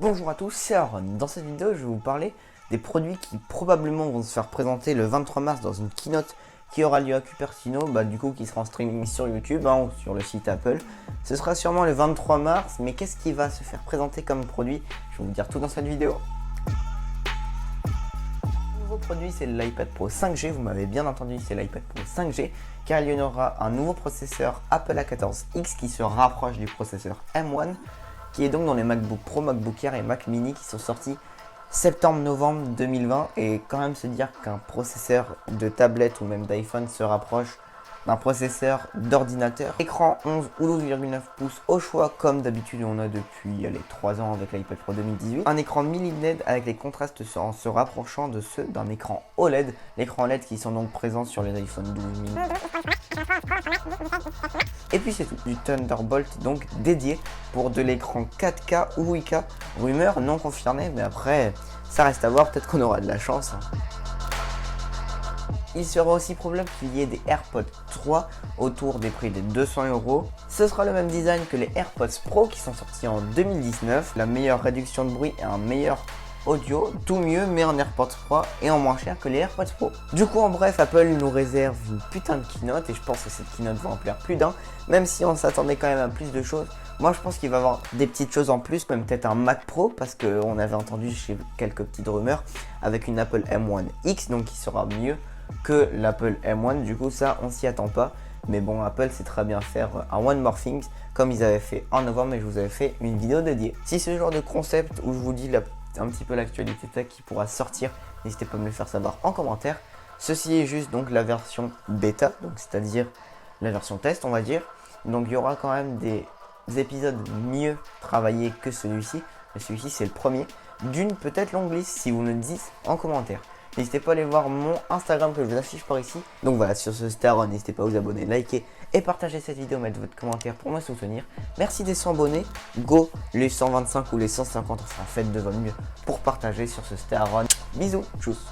Bonjour à tous, c'est Aaron. Dans cette vidéo, je vais vous parler des produits qui probablement vont se faire présenter le 23 mars dans une keynote qui aura lieu à Cupertino, du coup qui sera en streaming sur YouTube ou sur le site Apple. Ce sera sûrement le 23 mars, mais qu'est-ce qui va se faire présenter comme produit? Je vais vous dire tout dans cette vidéo. Le nouveau produit, c'est l'iPad Pro 5G, vous m'avez bien entendu, c'est l'iPad Pro 5G, car il y en aura un nouveau processeur Apple A14X qui se rapproche du processeur M1, qui est donc dans les MacBook Pro, MacBook Air et Mac Mini qui sont sortis septembre-novembre 2020. Et quand même se dire qu'un processeur de tablette ou même d'iPhone se rapproche d'un processeur d'ordinateur. Écran 11 ou 12,9 pouces au choix, comme d'habitude on a depuis 3 ans avec l'iPad Pro 2018. Un écran mini LED avec les contrastes en se rapprochant de ceux d'un écran OLED. L'écran OLED qui sont donc présents sur les iPhone 12 mini. Et puis c'est tout, du Thunderbolt donc dédié pour de l'écran 4K ou 8K. Rumeur non confirmée, mais après ça reste à voir, peut-être qu'on aura de la chance. Il sera aussi probable qu'il y ait des AirPods 3 autour des prix des 200 €. Ce sera le même design que les AirPods Pro qui sont sortis en 2019. La meilleure réduction de bruit et un meilleur audio, tout mieux mais en AirPods 3 et en moins cher que les AirPods Pro. Du coup en bref, Apple nous réserve une putain de keynote et je pense que cette keynote va en plaire plus d'un, même si on s'attendait quand même à plus de choses. Moi je pense qu'il va y avoir des petites choses en plus, même peut-être un Mac Pro, parce qu'on avait entendu chez quelques petites rumeurs avec une Apple M1X, donc qui sera mieux que l'Apple M1, du coup ça on s'y attend pas. Mais bon, Apple sait très bien faire un One More Things comme ils avaient fait en novembre et je vous avais fait une vidéo dédiée. Si ce genre de concept où je vous dis un petit peu l'actualité tech qui pourra sortir, n'hésitez pas à me le faire savoir en commentaire. Ceci est juste donc la version bêta, donc c'est-à-dire la version test on va dire. Donc il y aura quand même des épisodes mieux travaillés que celui-ci. Mais celui-ci c'est le premier. D'une peut-être longue liste si vous me le dites en commentaire. N'hésitez pas à aller voir mon Instagram que je vous affiche par ici. Donc voilà, sur ce Star, n'hésitez pas à vous abonner, liker et partager cette vidéo, mettre votre commentaire pour me soutenir. Merci des 100 abonnés. Go les 125 ou les 150, enfin faites de votre mieux pour partager sur ce Star. Bisous, tchuss.